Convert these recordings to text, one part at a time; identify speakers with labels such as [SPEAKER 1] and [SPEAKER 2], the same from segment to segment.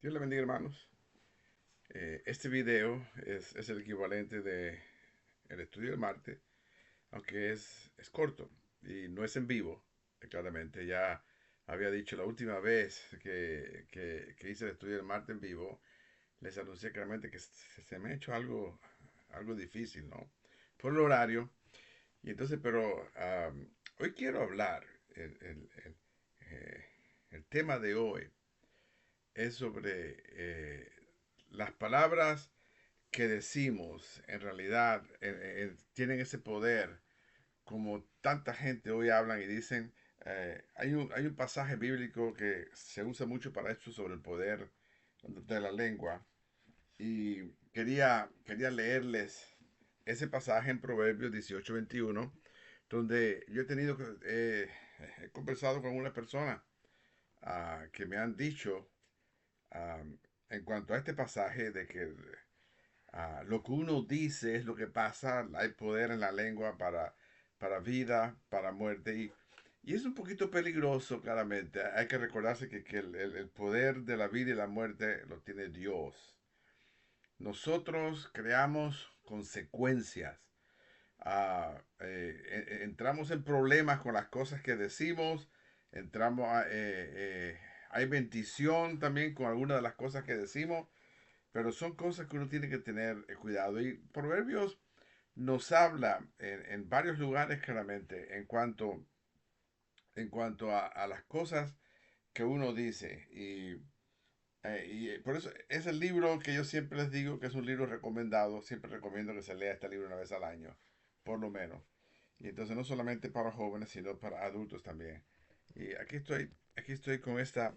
[SPEAKER 1] Dios le bendiga, hermanos. Este video es el equivalente de el estudio del martes, aunque es corto y no es en vivo, claramente. Ya había dicho la última vez que hice el estudio del martes en vivo, les anuncié claramente que se me ha hecho algo difícil, ¿no? Por el horario. Y entonces, pero hoy quiero hablar, eh, el tema de hoy es sobre las palabras que decimos en realidad tienen ese poder, como tanta gente hoy hablan y dicen. Hay un pasaje bíblico que se usa mucho para esto sobre el poder de la lengua, y quería leerles ese pasaje en Proverbios 18:21, donde yo he conversado con una persona que me han dicho, ah, en cuanto a este pasaje, de que lo que uno dice es lo que pasa. Hay poder en la lengua para vida, para muerte. Y es un poquito peligroso, claramente. Hay que recordarse que el poder de la vida y la muerte lo tiene Dios. Nosotros creamos consecuencias. Entramos en problemas con las cosas que decimos. Entramos hay bendición también con algunas de las cosas que decimos, pero son cosas que uno tiene que tener cuidado. Y Proverbios nos habla en varios lugares claramente en cuanto a las cosas que uno dice. Y por eso es el libro que yo siempre les digo que es un libro recomendado. Siempre recomiendo que se lea este libro una vez al año, por lo menos. Y entonces no solamente para jóvenes, sino para adultos también. Y aquí estoy con esta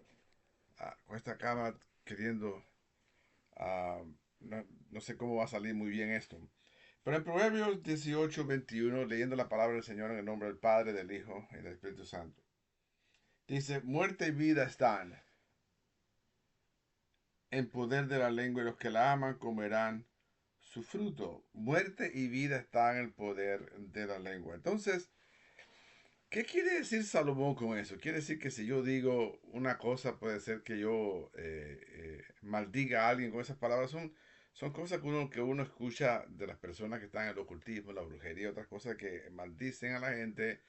[SPEAKER 1] cama queriendo. Ah, no sé cómo va a salir muy bien esto. Pero en Proverbios 18:21, leyendo la palabra del Señor en el nombre del Padre, del Hijo y del Espíritu Santo, dice: muerte y vida están en poder de la lengua, y los que la aman comerán su fruto. Muerte y vida están en el poder de la lengua. Entonces, ¿qué quiere decir Salomón con eso? Quiere decir que si yo digo una cosa, puede ser que yo maldiga a alguien con esas palabras. Son cosas que uno escucha de las personas que están en el ocultismo, la brujería, otras cosas que maldicen a la gente,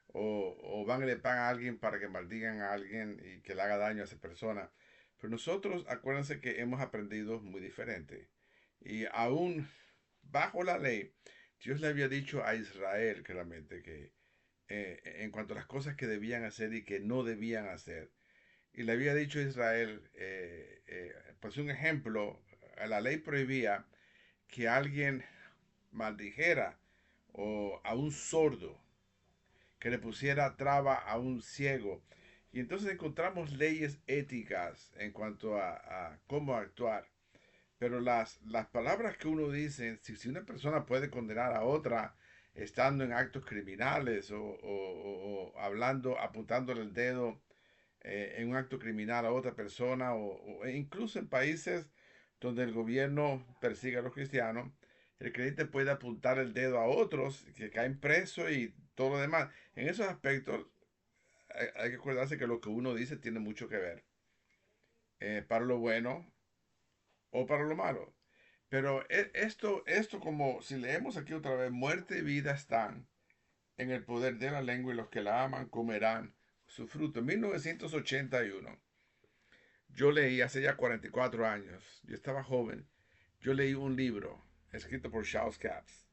[SPEAKER 1] o van y le pagan a alguien para que maldigan a alguien y que le haga daño a esa persona. Pero nosotros, acuérdense que hemos aprendido muy diferente. Y aún bajo la ley, Dios le había dicho a Israel claramente que en cuanto a las cosas que debían hacer y que no debían hacer. Y le había dicho a Israel, pues un ejemplo, la ley prohibía que alguien maldijera o a un sordo, que le pusiera traba a un ciego. Y entonces encontramos leyes éticas en cuanto a cómo actuar. Pero las palabras que uno dice, si una persona puede condenar a otra estando en actos criminales, o hablando, apuntándole el dedo en un acto criminal a otra persona, e incluso en países donde el gobierno persigue a los cristianos, el creyente puede apuntar el dedo a otros que caen presos y todo lo demás. En esos aspectos hay que acordarse que lo que uno dice tiene mucho que ver, para lo bueno o para lo malo. Pero esto, como si leemos aquí otra vez: muerte y vida están en el poder de la lengua, y los que la aman comerán su fruto. En 1981, yo leí, hace ya 44 años, yo estaba joven, yo leí un libro escrito por Charles Capps.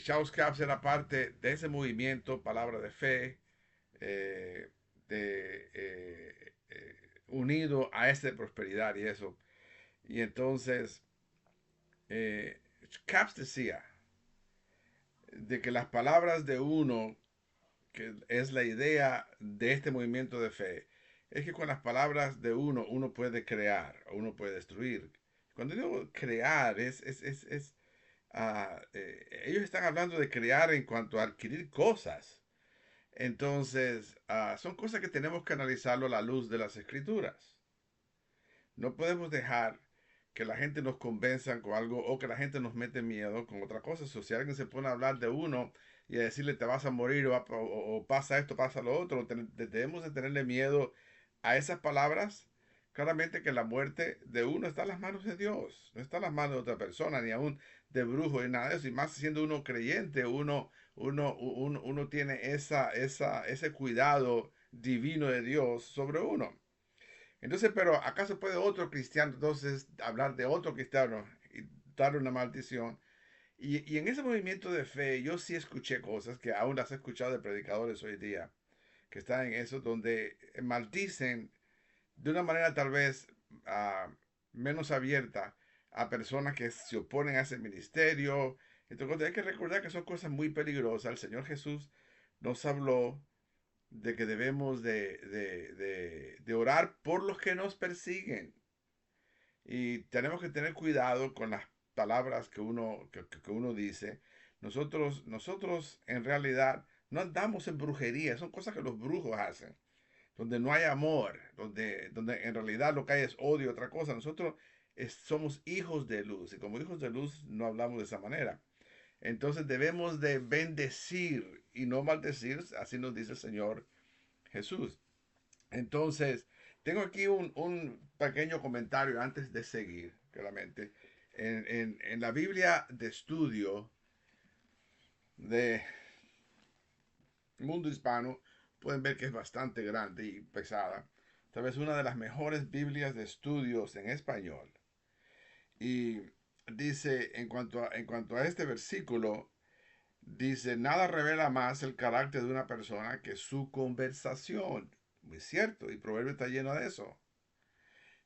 [SPEAKER 1] Charles Capps era parte de ese movimiento, Palabra de Fe, eh, unido a este de prosperidad y eso. Y entonces, eh, Capps decía de que las palabras de uno, que es la idea de este movimiento de fe, es que con las palabras de uno puede crear o uno puede destruir. Cuando digo crear, ellos están hablando de crear en cuanto a adquirir cosas. Entonces, son cosas que tenemos que analizarlo a la luz de las escrituras. No podemos dejar que la gente nos convenza con algo, o que la gente nos mete miedo con otra cosa. Si alguien se pone a hablar de uno y a decirle te vas a morir, o pasa esto, pasa lo otro, debemos de tenerle miedo a esas palabras. claramente que la muerte de uno está en las manos de Dios, no está en las manos de otra persona, ni aún de brujo, ni nada de eso. Y más siendo uno creyente, uno tiene ese cuidado divino de Dios sobre uno. Entonces, pero ¿acaso puede otro cristiano entonces hablar de otro cristiano y darle una maldición? Y en ese movimiento de fe, yo sí escuché cosas que aún las he escuchado de predicadores hoy día, que están en eso, donde maldicen de una manera tal vez menos abierta a personas que se oponen a ese ministerio. Entonces hay que recordar que son cosas muy peligrosas. El Señor Jesús nos habló de que debemos de orar por los que nos persiguen. Y tenemos que tener cuidado con las palabras que uno dice. Nosotros en realidad no andamos en brujería, son cosas que los brujos hacen, donde no hay amor, donde en realidad lo que hay es odio, otra cosa. Nosotros somos hijos de luz y como hijos de luz no hablamos de esa manera. Entonces debemos de bendecir y no maldecir, así nos dice el Señor Jesús. Entonces, tengo aquí un pequeño comentario antes de seguir, claramente. En la Biblia de estudio de mundo hispano, pueden ver que es bastante grande y pesada. Tal vez una de las mejores Biblias de estudios en español. Y dice, en cuanto a este versículo, dice, nada revela más el carácter de una persona que su conversación. Muy cierto, y Proverbio está lleno de eso.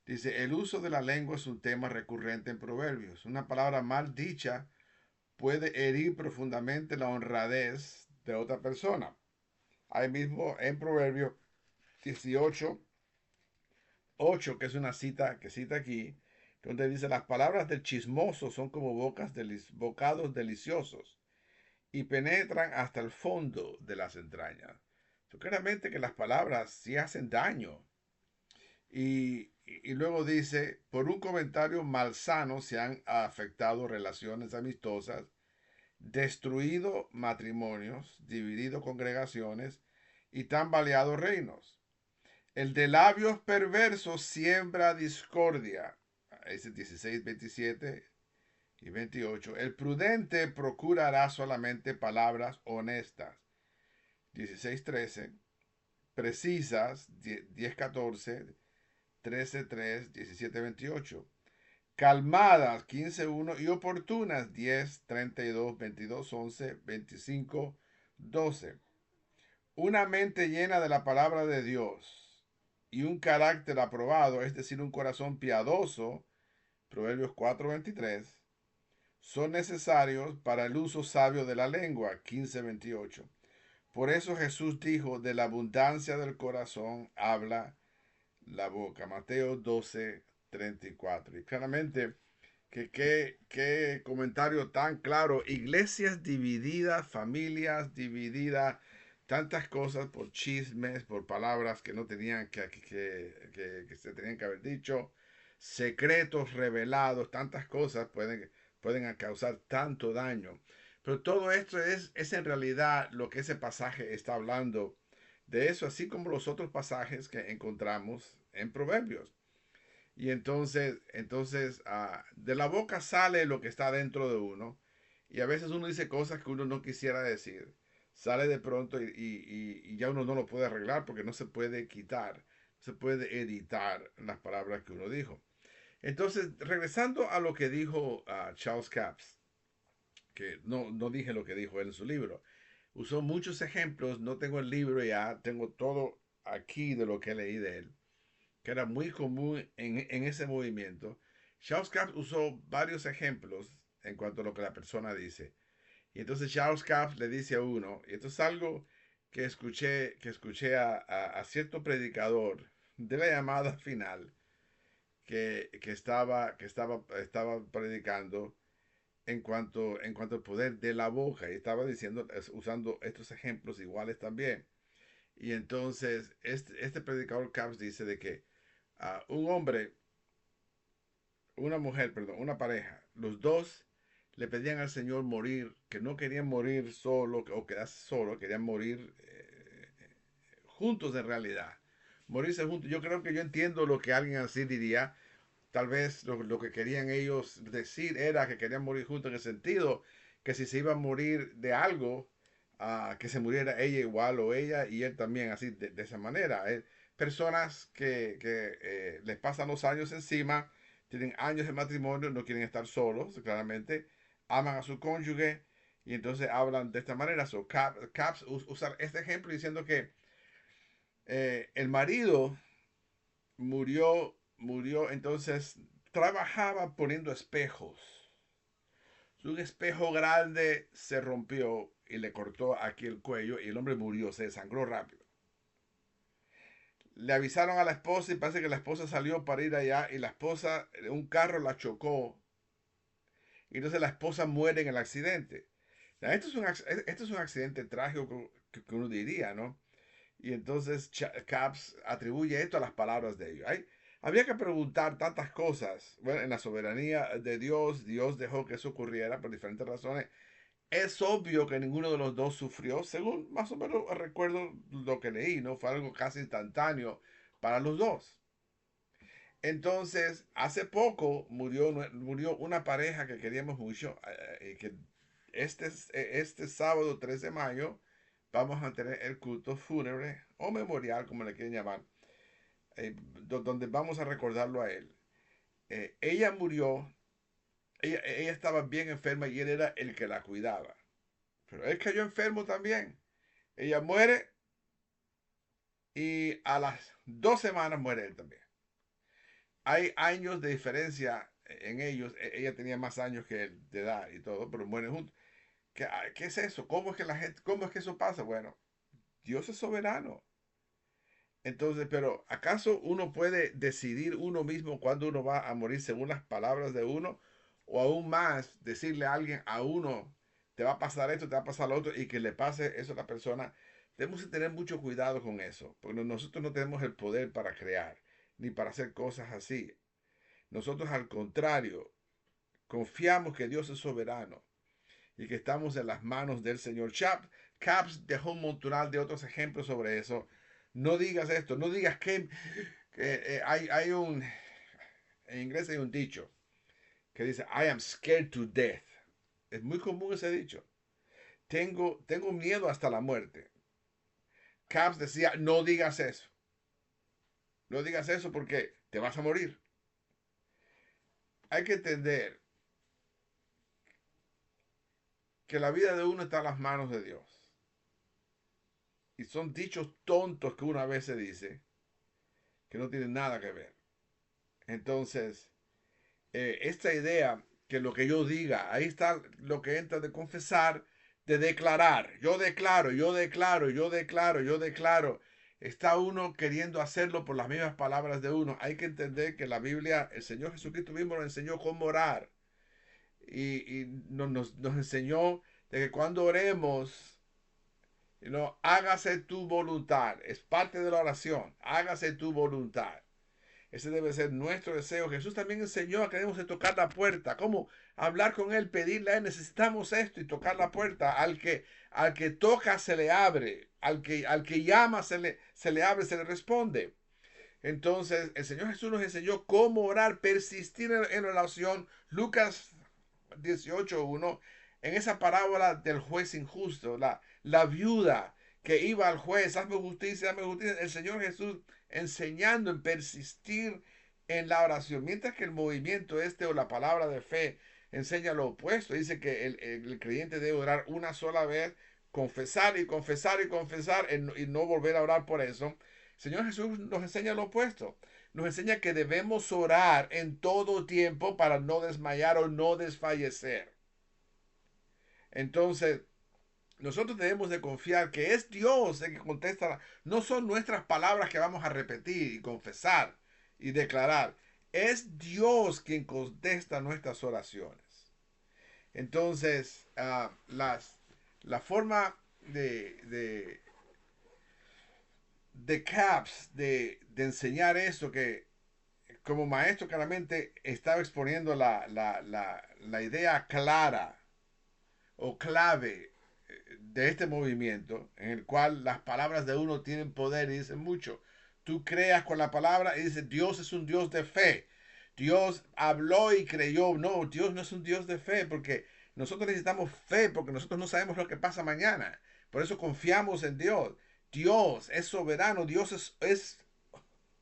[SPEAKER 1] Dice, el uso de la lengua es un tema recurrente en Proverbios. Una palabra mal dicha puede herir profundamente la honradez de otra persona. Ahí mismo en Proverbios 18, 8, que es una cita que cita aquí, donde dice, las palabras del chismoso son como bocados deliciosos y penetran hasta el fondo de las entrañas. Claramente que las palabras sí hacen daño. Y luego dice, por un comentario malsano se han afectado relaciones amistosas, destruido matrimonios, dividido congregaciones y tambaleado reinos. El de labios perversos siembra discordia. Es 16, 27 y 28. El prudente procurará solamente palabras honestas. 16, 13. Precisas. 10, 14. 13, 3, 17, 28. Calmadas, 15, 1 y oportunas, 10, 32, 22, 11, 25, 12. Una mente llena de la palabra de Dios y un carácter aprobado, es decir, un corazón piadoso, Proverbios 4, 23, son necesarios para el uso sabio de la lengua, 15, 28. Por eso Jesús dijo, de la abundancia del corazón habla la boca. Mateo 12, 34. Y claramente, qué comentario tan claro. Iglesias divididas, familias divididas, tantas cosas por chismes, por palabras que no tenían que se tenían que haber dicho, secretos revelados, tantas cosas pueden causar tanto daño. Pero todo esto es en realidad lo que ese pasaje está hablando de eso, así como los otros pasajes que encontramos en Proverbios. Y entonces, de la boca sale lo que está dentro de uno. Y a veces uno dice cosas que uno no quisiera decir. Sale de pronto y ya uno no lo puede arreglar porque no se puede quitar, no se puede editar las palabras que uno dijo. Entonces, regresando a lo que dijo Charles Capps, que no dije lo que dijo él en su libro. Usó muchos ejemplos, no tengo el libro ya, tengo todo aquí de lo que leí de él, que era muy común en ese movimiento. Charles Capps usó varios ejemplos en cuanto a lo que la persona dice. Y entonces Charles Capps le dice a uno, y esto es algo que escuché a cierto predicador de la llamada final que estaba predicando en cuanto al poder de la boca. Y estaba diciendo, usando estos ejemplos iguales también. Y entonces este predicador Capps dice de que un hombre, una mujer, perdón, una pareja, los dos le pedían al Señor morir, que no querían morir solo o quedarse solo, querían morir juntos en realidad. morirse juntos. Yo creo que yo entiendo lo que alguien así diría. Tal vez lo que querían ellos decir era que querían morir juntos en el sentido que si se iba a morir de algo, que se muriera ella igual o ella y él también, así de esa manera. Personas que les pasan los años encima, tienen años de matrimonio, no quieren estar solos, claramente, aman a su cónyuge y entonces hablan de esta manera. So, Caps usa este ejemplo diciendo que el marido murió, entonces trabajaba poniendo espejos. Un espejo grande se rompió y le cortó aquí el cuello y el hombre murió, se desangró rápido. Le avisaron a la esposa y parece que la esposa salió para ir allá y la esposa, un carro la chocó y entonces la esposa muere en el accidente. Esto es un accidente trágico que uno diría, ¿no? Y entonces Capps atribuye esto a las palabras de ellos. Había que preguntar tantas cosas. Bueno, en la soberanía de Dios, Dios dejó que eso ocurriera por diferentes razones. Es obvio que ninguno de los dos sufrió, según más o menos recuerdo lo que leí, ¿no? Fue algo casi instantáneo para los dos. Entonces, hace poco murió una pareja que queríamos mucho, que este sábado 3 de mayo vamos a tener el culto fúnebre o memorial, como le quieren llamar, donde vamos a recordarlo a él. Ella murió, ella estaba bien enferma y él era el que la cuidaba. Pero él cayó enfermo también. Ella muere y a las 2 semanas muere él también. Hay años de diferencia en ellos. Ella tenía más años que él de edad y todo, pero mueren juntos. ¿Qué es eso? ¿Cómo es que cómo es que eso pasa? Bueno, Dios es soberano. Entonces, pero ¿acaso uno puede decidir uno mismo cuándo uno va a morir según las palabras de uno? O aún más, decirle a alguien, a uno, te va a pasar esto, te va a pasar lo otro, y que le pase eso a la persona. Tenemos que tener mucho cuidado con eso, porque nosotros no tenemos el poder para crear, ni para hacer cosas así. Nosotros al contrario, confiamos que Dios es soberano y que estamos en las manos del Señor. Caps dejó un montonal de otros ejemplos sobre eso. No digas esto, no digas que hay un, en inglés hay un dicho que dice, I am scared to death. Es muy común ese dicho. Tengo miedo hasta la muerte. Caps decía, no digas eso. No digas eso porque te vas a morir. Hay que entender que la vida de uno está en las manos de Dios. Y son dichos tontos que una vez se dice que no tienen nada que ver. Entonces, esta idea que lo que yo diga, ahí está lo que entra de confesar, de declarar. Yo declaro, yo declaro, yo declaro, yo declaro. Está uno queriendo hacerlo por las mismas palabras de uno. Hay que entender que la Biblia, el Señor Jesucristo mismo nos enseñó cómo orar. Y nos enseñó de que cuando oremos, hágase tu voluntad. Es parte de la oración. Hágase tu voluntad. Ese debe ser nuestro deseo. Jesús también enseñó a que debemos de tocar la puerta. ¿Cómo? Hablar con Él, pedirle a Él, necesitamos esto y tocar la puerta. Al que toca se le abre. Al que llama se le abre, se le responde. Entonces, el Señor Jesús nos enseñó cómo orar, persistir en oración. Lucas 18:1, en esa parábola del juez injusto, la viuda que iba al juez, hazme justicia, hazme justicia. El Señor Jesús enseñando en persistir en la oración, mientras que el movimiento o la palabra de fe enseña lo opuesto. Dice que el creyente debe orar una sola vez, confesar y confesar y confesar y no volver a orar por eso. El Señor Jesús nos enseña lo opuesto. Nos enseña que debemos orar en todo tiempo para no desmayar o no desfallecer. Entonces, nosotros debemos de confiar que es Dios el que contesta. No son nuestras palabras que vamos a repetir y confesar y declarar. Es Dios quien contesta nuestras oraciones. Entonces, la forma de Caps de enseñar eso, que como maestro claramente estaba exponiendo la idea clara o clave de este movimiento, en el cual las palabras de uno tienen poder y dicen mucho. tú creas con la palabra y dices, Dios es un Dios de fe. Dios habló y creyó. No, Dios no es un Dios de fe porque nosotros necesitamos fe porque nosotros no sabemos lo que pasa mañana. Por eso confiamos en Dios. Dios es soberano, Dios es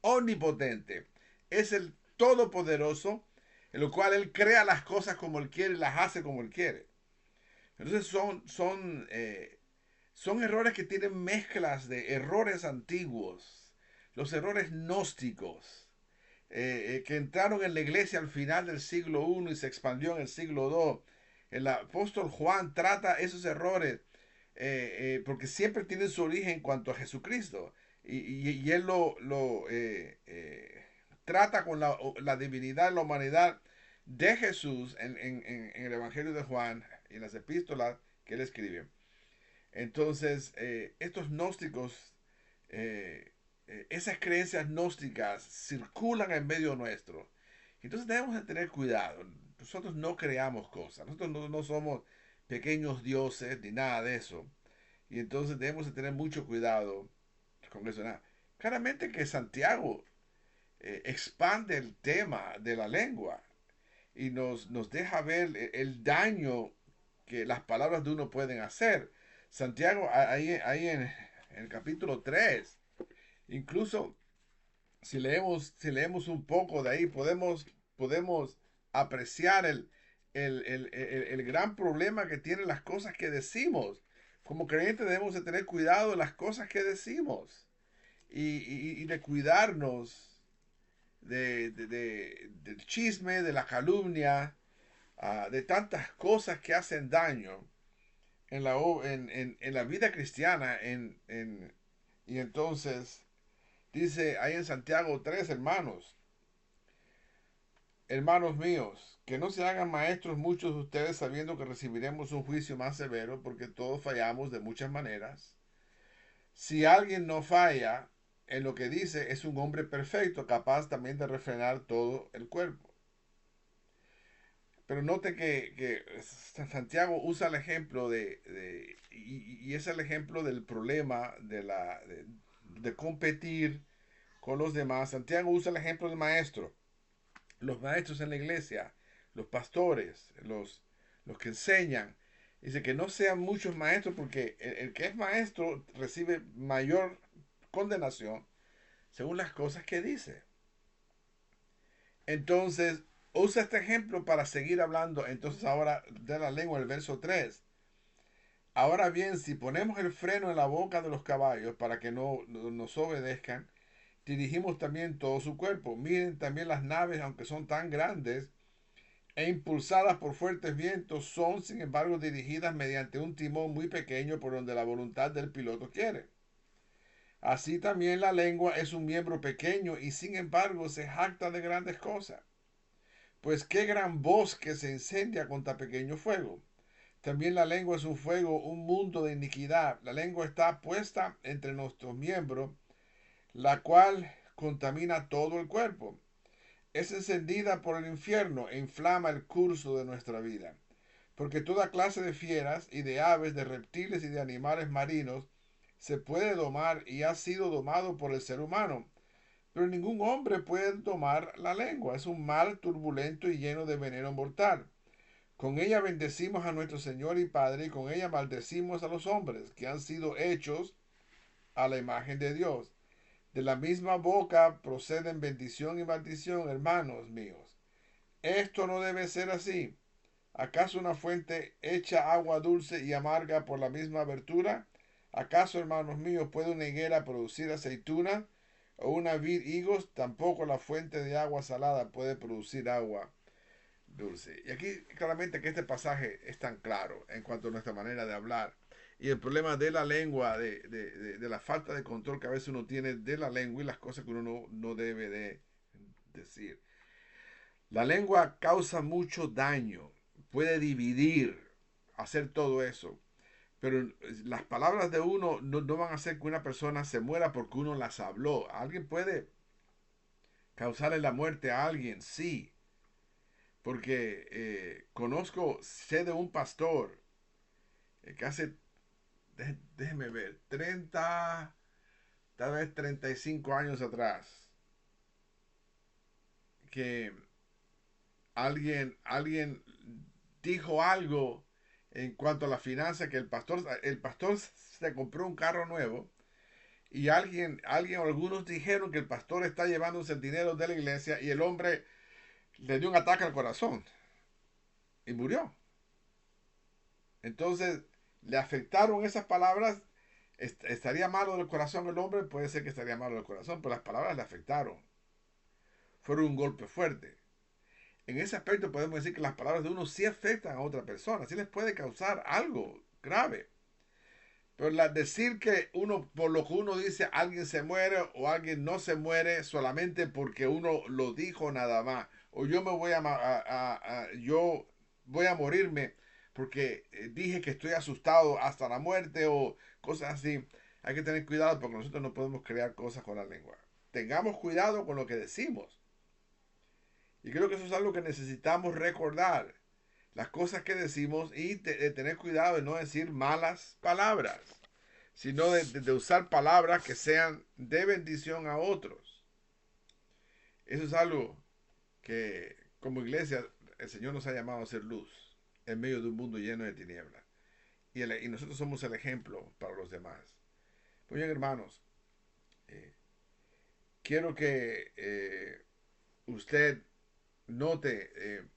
[SPEAKER 1] omnipotente, es el todopoderoso, en lo cual Él crea las cosas como Él quiere y las hace como Él quiere. Entonces son errores que tienen mezclas de errores antiguos, los errores gnósticos, que entraron en la iglesia al final del siglo I y se expandió en el siglo II. El apóstol Juan trata esos errores porque siempre tienen su origen en cuanto a Jesucristo. Y él lo trata con la divinidad, la humanidad de Jesús en el Evangelio de Juan y en las epístolas que él escribe. Entonces, estos gnósticos, esas creencias gnósticas circulan en medio nuestro. Entonces debemos de tener cuidado. Nosotros no creamos cosas. Nosotros no somos pequeños dioses ni nada de eso. Y entonces debemos de tener mucho cuidado con eso. Claramente que Santiago expande el tema de la lengua y nos deja ver daño que las palabras de uno pueden hacer. Santiago, ahí en el capítulo 3 incluso si leemos un poco de ahí, podemos apreciar el gran problema que tienen las cosas que decimos. Como creyentes debemos de tener cuidado de las cosas que decimos y de cuidarnos del chisme, de la calumnia, de tantas cosas que hacen daño en la vida cristiana. Y entonces dice ahí en Santiago 3, hermanos míos, que no se hagan maestros muchos de ustedes sabiendo que recibiremos un juicio más severo porque todos fallamos de muchas maneras. Si alguien no falla en lo que dice, es un hombre perfecto, capaz también de refrenar todo el cuerpo. Pero note que Santiago usa el ejemplo y es el ejemplo del problema de competir con los demás. Santiago usa el ejemplo del maestro. Los maestros en la iglesia, los pastores, los que enseñan. Dice que no sean muchos maestros porque el que es maestro recibe mayor condenación según las cosas que dice. Entonces, usa este ejemplo para seguir hablando. Entonces, ahora de la lengua, el verso 3. Ahora bien, si ponemos el freno en la boca de los caballos para que no nos obedezcan, dirigimos también todo su cuerpo. Miren también las naves, aunque son tan grandes e impulsadas por fuertes vientos, son sin embargo dirigidas mediante un timón muy pequeño por donde la voluntad del piloto quiere. Así también la lengua es un miembro pequeño y sin embargo se jacta de grandes cosas. Pues qué gran bosque se incendia con tan pequeño fuego. También la lengua es un fuego, un mundo de iniquidad. La lengua está puesta entre nuestros miembros, la cual contamina todo el cuerpo. Es encendida por el infierno e inflama el curso de nuestra vida. Porque toda clase de fieras y de aves, de reptiles y de animales marinos se puede domar y ha sido domado por el ser humano. Pero ningún hombre puede domar la lengua. Es un mal turbulento y lleno de veneno mortal. Con ella bendecimos a nuestro Señor y Padre y con ella maldecimos a los hombres que han sido hechos a la imagen de Dios. De la misma boca proceden bendición y maldición, hermanos míos. Esto no debe ser así. ¿Acaso una fuente echa agua dulce y amarga por la misma abertura? ¿Acaso, hermanos míos, puede una higuera producir aceituna o una vid higos? Tampoco la fuente de agua salada puede producir agua dulce. Y aquí claramente que este pasaje es tan claro en cuanto a nuestra manera de hablar y el problema de la lengua, de la falta de control que a veces uno tiene de la lengua y las cosas que uno no debe de decir. La lengua causa mucho daño, puede dividir, hacer todo eso. Pero las palabras de uno no van a hacer que una persona se muera porque uno las habló. Alguien puede causarle la muerte a alguien, sí. Porque sé de un pastor que hace, déjeme ver, tal vez 35 años atrás, que alguien dijo algo en cuanto a la finanza, que el pastor se compró un carro nuevo y alguien o algunos dijeron que el pastor está llevándose el dinero de la iglesia y el hombre le dio un ataque al corazón y murió. Entonces, le afectaron esas palabras. ¿Estaría malo del corazón el hombre? Puede ser que estaría malo del corazón, pero las palabras le afectaron. Fueron un golpe fuerte. En ese aspecto podemos decir que las palabras de uno sí afectan a otra persona, sí les puede causar algo grave. Pero decir que uno, por lo que uno dice, alguien se muere o alguien no se muere solamente porque uno lo dijo nada más, o yo me voy yo voy a morirme porque dije que estoy asustado hasta la muerte o cosas así. Hay que tener cuidado porque nosotros no podemos crear cosas con la lengua. Tengamos cuidado con lo que decimos. Y creo que eso es algo que necesitamos recordar. Las cosas que decimos y de tener cuidado de no decir malas palabras, sino de usar palabras que sean de bendición a otros. Eso es algo que como iglesia el Señor nos ha llamado a ser luz en medio de un mundo lleno de tinieblas. Y nosotros somos el ejemplo para los demás. Muy bien, hermanos, eh, quiero que usted note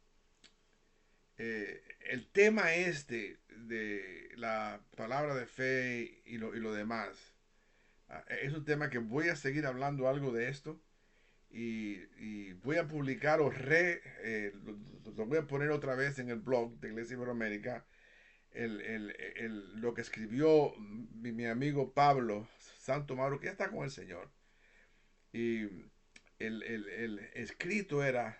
[SPEAKER 1] el tema este de la palabra de fe y lo demás. Es un tema que voy a seguir hablando algo de esto y voy a publicar lo voy a poner otra vez en el blog de Iglesia Iberoamérica, lo que escribió mi amigo Pablo Santo Mauro, que ya está con el Señor. Y el escrito era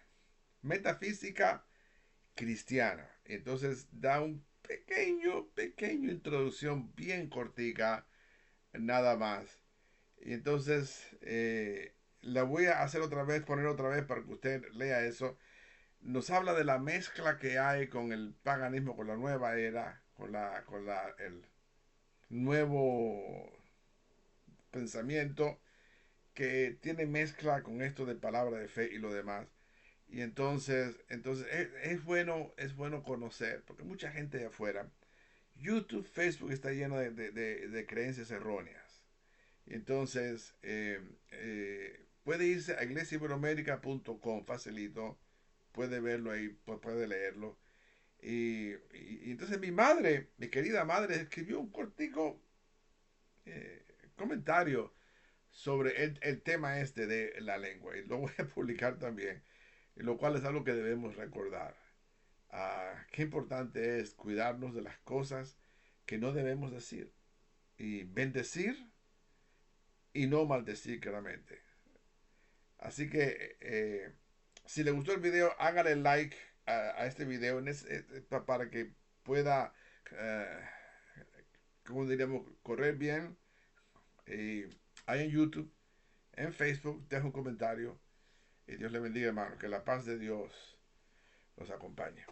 [SPEAKER 1] Metafísica Cristiana. Entonces da un pequeño introducción bien cortica, nada más. Y entonces la voy a hacer otra vez, poner otra vez para que usted lea eso. Nos habla de la mezcla que hay con el paganismo, con la nueva era, el nuevo pensamiento que tiene mezcla con esto de palabra de fe y lo demás. Y entonces es bueno conocer, porque mucha gente de afuera, YouTube, Facebook está lleno de creencias erróneas. Y entonces puede irse a iglesiaiberomérica.com, facilito, puede verlo ahí, puede leerlo. Y entonces mi querida madre, escribió un cortico eh, comentario sobre el tema este de la lengua. Y lo voy a publicar también, lo cual es algo que debemos recordar. Qué importante es cuidarnos de las cosas que no debemos decir. Y bendecir y no maldecir claramente. Así que si le gustó el video, hágale like a este video para que pueda, eh, como diríamos, correr bien. Y ahí en YouTube, en Facebook, deja un comentario. Y Dios le bendiga, hermano. Que la paz de Dios los acompañe.